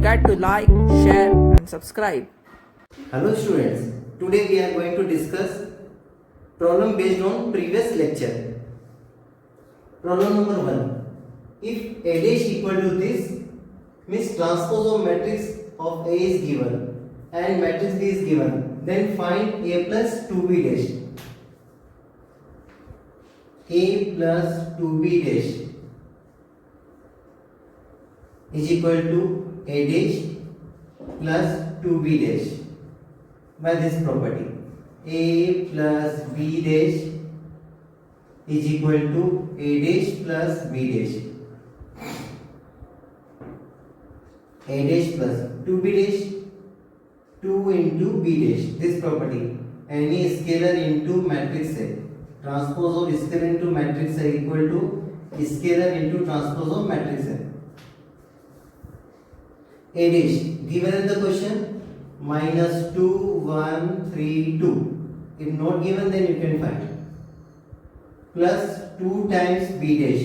forget to like, share and subscribe. Hello students, today we are going to discuss problem based on previous lecture. Problem number 1. If A dash equal to this, means transpose of matrix of A is given and matrix B is given, then find A plus 2B dash. A plus 2B dash is equal to A dash plus 2B dash by this property. A plus B dash is equal to A dash plus B dash. A dash plus 2B dash, 2 into B dash, this property. Any scalar into matrix A. Transpose of scalar into matrix A equal to scalar into transpose of matrix A. A dash given in the question minus 2, 1, 3, 2. If not given, then you can find. Plus 2 times B dash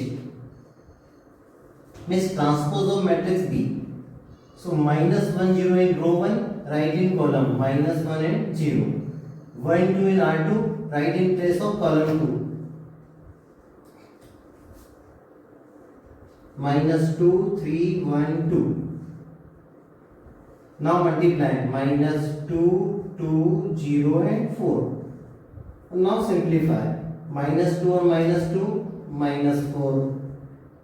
means transpose of matrix B. So minus 1, 0 in row 1, write in column minus 1 and 0. 1, 2 in R2, write in place of column 2. Minus 2, 3, 1, 2. Now multiply minus 2, 2, 0 and 4. Now simplify. Minus 2 or minus 2, minus 4.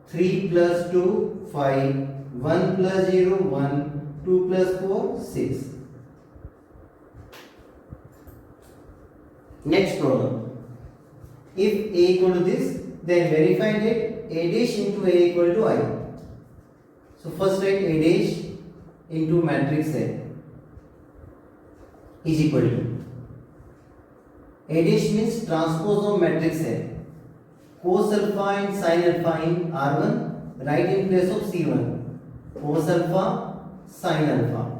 3 plus 2, 5. 1 plus 0, 1. 2 plus 4, 6. Next problem. If A equal to this, then verify that A dash into A equal to I. So first write A dash into matrix A is equal to A dash means transpose of matrix A. Cos alpha and sin alpha in R1, write in place of C1. Cos alpha, sin alpha.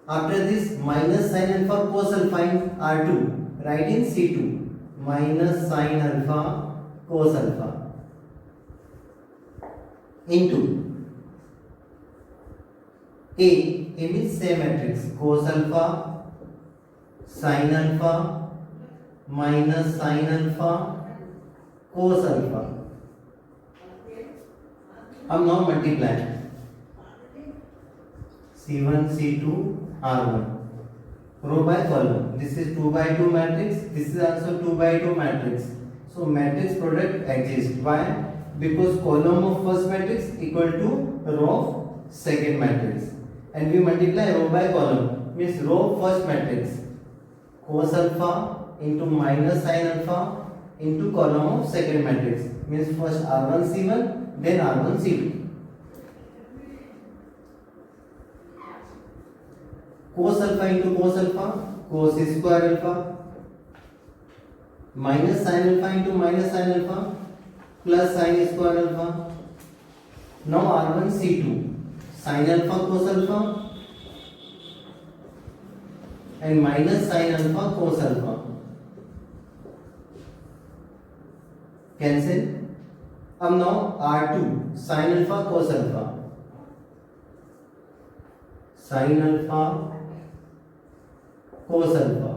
After this, minus sin alpha, cos alpha in R2, write in C2. Minus sin alpha, cos alpha into A means same matrix. Cos alpha, sin alpha, minus sin alpha, cos alpha. अब now multiply C1, C2, R1 row by column. This is 2 by 2 matrix. This is also 2 by 2 matrix. So matrix product exists. Why? Because column of first matrix equal to row of second matrix. And we multiply row by column, means row first matrix. Cos alpha into minus sin alpha into column of second matrix, means first R1 C1, then R1 C2. Cos alpha into cos alpha, cos square alpha, minus sin alpha into minus sin alpha, plus sin square alpha. Now R1 C2, sin alpha cos alpha and minus sin alpha cos alpha. Cancel. अब now R2 sin alpha cos alpha, sin alpha cos alpha.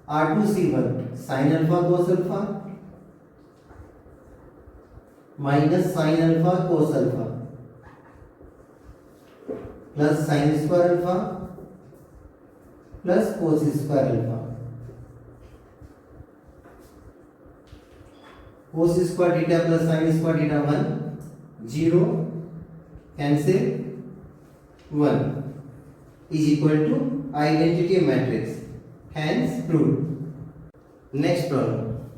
R2 C1 sin alpha cos alpha minus sin alpha cos alpha plus sin square alpha plus cos square alpha. Cos square theta plus sin square theta 1, 0, cancel 1 is equal to identity matrix. Hence proved. Next problem.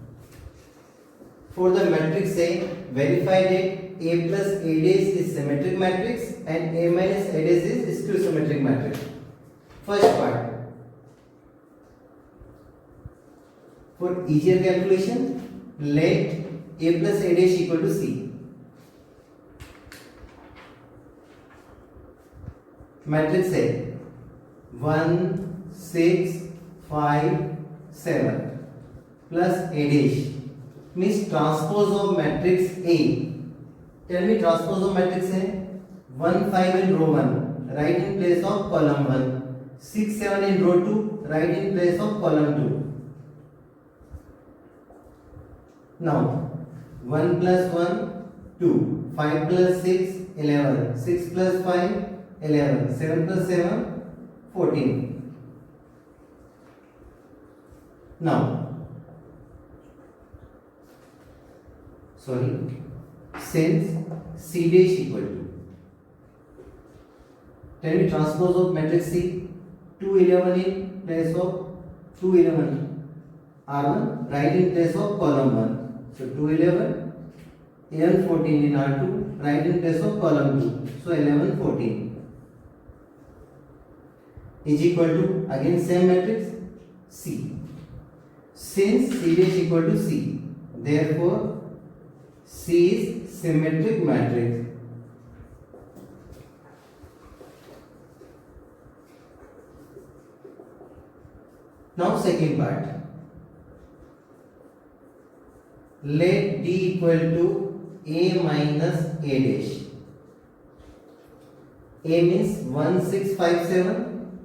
For the matrix A, verify that A plus A dash is symmetric matrix and A minus A dash is skew symmetric matrix. First part. For easier calculation, let A plus A dash equal to C. Matrix A 1, 6, 5, 7 plus A dash means transpose of matrix A. Tell me transpose of matrix A. 1 5 in row 1, write in place of column 1. 6 7 in row 2, write in place of column 2. Now 1 plus 1 2, 5 plus 6 11, 6 plus 5 11, 7 plus 7 14. Now since C dash equal to, tell me transpose of matrix C. 2 11 in place of 2 11 R1, write in place of column 1. So 2 11, 11 14 in R2, write in place of column 2. So 11 14 is equal to, again same matrix, C. Since C dash equal to C, therefore C is symmetric matrix. Now second part. Let D equal to A minus A dash. A means 1657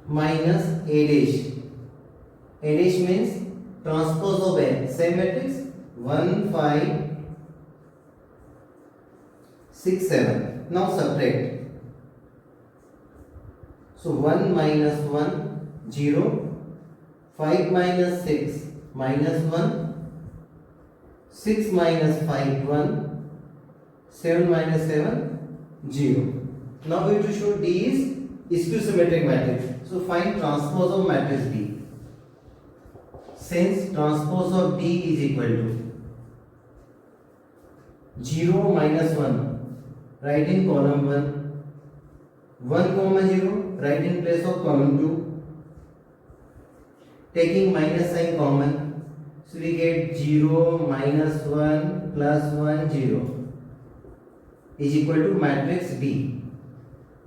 minus A dash. A dash means transpose of A. Same matrix 1 5 6 7. Now subtract. So 1 minus 1 0. 5 minus 6 minus 1, 6 minus 5 1, 7 minus 7 0. Now we have to show D is skew symmetric matrix. So find transpose of matrix D. Since transpose of D is equal to 0 minus 1, write in column 1, 1 comma 0, write in place of column 2. Taking minus sign common, so we get 0 minus 1 plus 1 0 is equal to matrix D.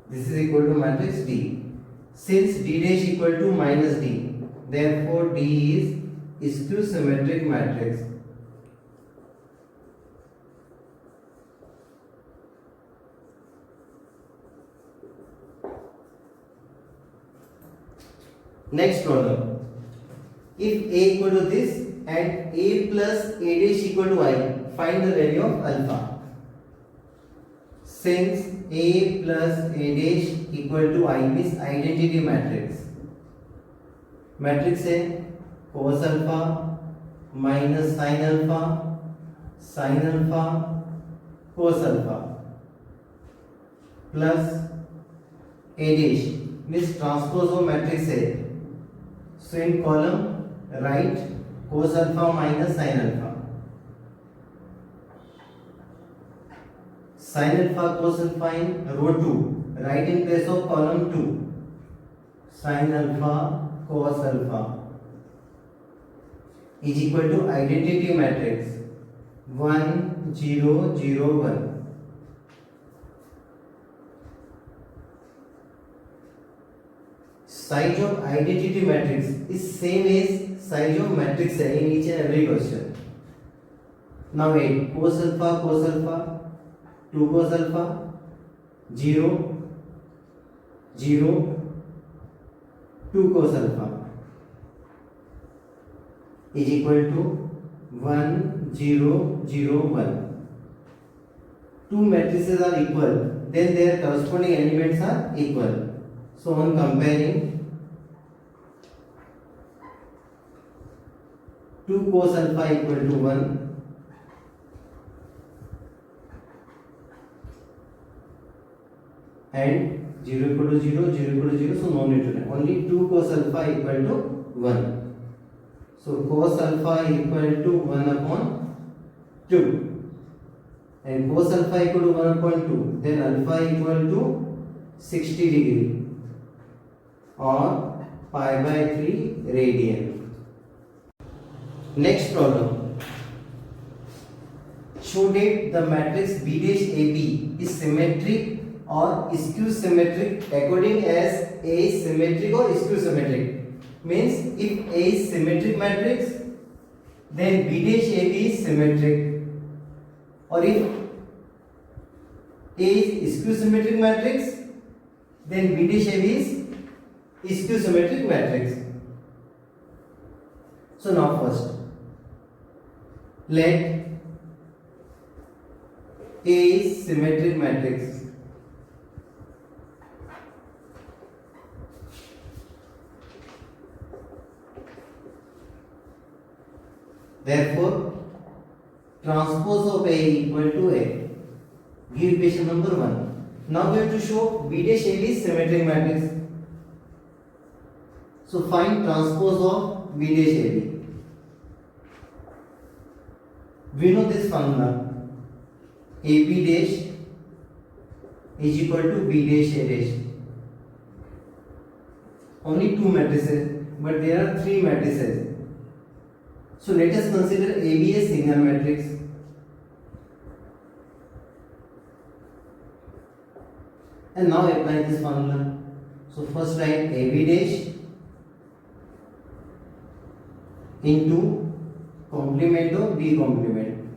This is equal to matrix D. Since D dash equal to minus D, therefore D is skew symmetric matrix. Next problem. If A equal to this and A plus A dash equal to I, find the value of alpha. Since A plus A dash equal to I means identity matrix. Matrix A cos alpha minus sin alpha, cos alpha plus A dash means transpose of matrix A. So in column write cos alpha minus sin alpha. Sin alpha cos alpha in row 2, write in place of column 2. Sin alpha cos alpha is equal to identity matrix 1 0 0 1. Size of identity matrix is same as size of matrix A in each and every question. Now 8 cos alpha 2 cos alpha 0 0 2 cos alpha is equal to 1 0 0 1. Two matrices are equal, then their corresponding elements are equal. So on comparing, 2 cos alpha equal to 1 and 0 equal to 0, 0 equal to 0, so no need to write. Only 2 cos alpha equal to 1. So cos alpha equal to 1 upon 2 and cos alpha equal to 1 upon 2, then alpha equal to 60 degree or pi by 3 radian. Next problem. Show that the matrix B dash AB is symmetric or skew symmetric according as A is symmetric or skew symmetric. Means if A is symmetric matrix, then B dash AB is symmetric. or if A is skew symmetric matrix, then B dash AB is skew symmetric matrix. So now first, let A is symmetric matrix. Therefore, transpose of A equal to A. Give equation number 1. Now we have to show B dash AB is symmetric matrix. So find transpose of B dash AB. We know this formula. AB dash is equal to B dash A dash. Only two matrices, but there are three matrices. So let us consider AB as single matrix. And now apply this formula. So first write AB dash into complement of B complement.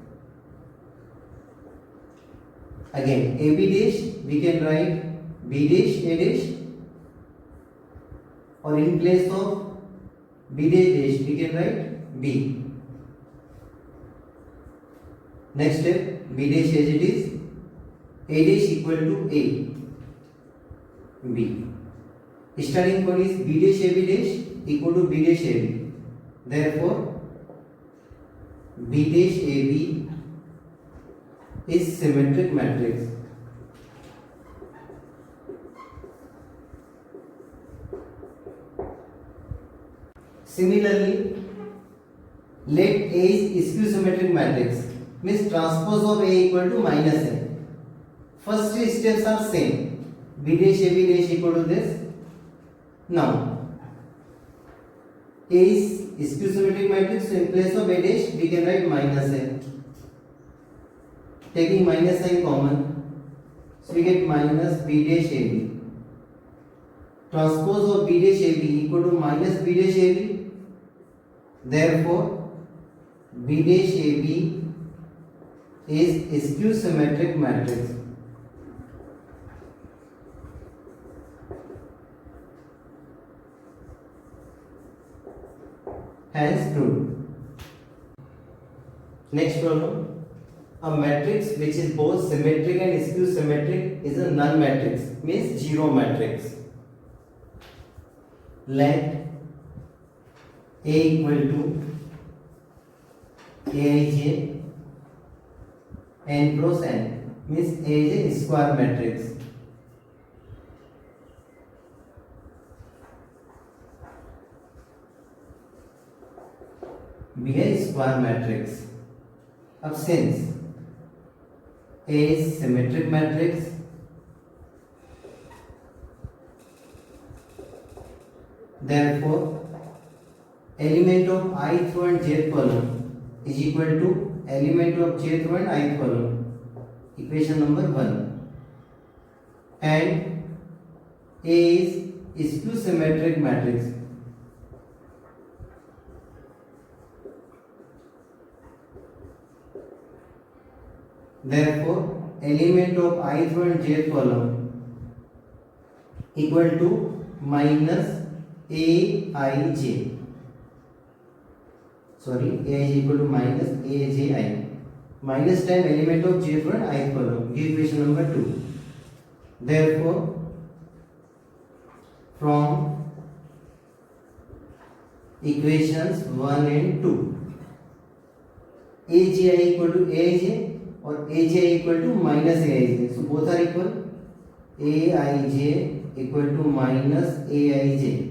Again AB dash we can write B dash A dash, or in place of B dash we can write B. Next step, B dash as it is, A dash equal to A, B. Starting point is B dash AB dash equal to B dash AB. Therefore, B dash AB is symmetric matrix. Similarly, let A is skew symmetric matrix, means transpose of A equal to minus A. First three steps are same. B dash AB dash equal to this. Now, A is skew symmetric matrix, so in place of A dash we can write minus A. Taking minus sign common, so we get minus B dash AB. Transpose of B dash AB equal to minus B dash AB. Therefore, B dash AB is skew symmetric matrix. Hence proved. Next problem. A matrix which is both symmetric and skew symmetric is a null matrix, means zero matrix. Let A equal to Aij n cross n, means Aij is square matrix. B is square matrix. अब since A is symmetric matrix, therefore element of ith row and jth column is equal to element of jth row and ith column. Equation number 1. And A is skew symmetric matrix. Therefore, element of ith row and jth column equal to minus Aij. Sorry, Aij equal to minus Aji. Minus time element of jth row and ith column. Give equation number 2. Therefore, from equations 1 and 2, Aji equal to Aij or Aj equal to minus Aij. So both are equal. Aij equal to minus Aij.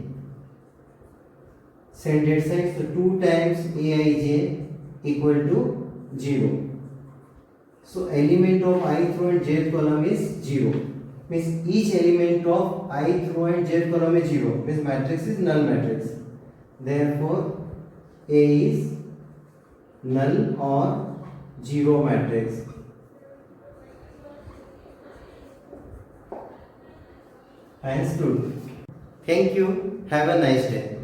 Send that side. So 2 times Aij equal to 0. So element of ith row and jth column is 0. Means each element of ith row and jth column is 0. Means matrix is null matrix. Therefore, A is null or 0 matrix. Hence proved. Thank you. Have a nice day.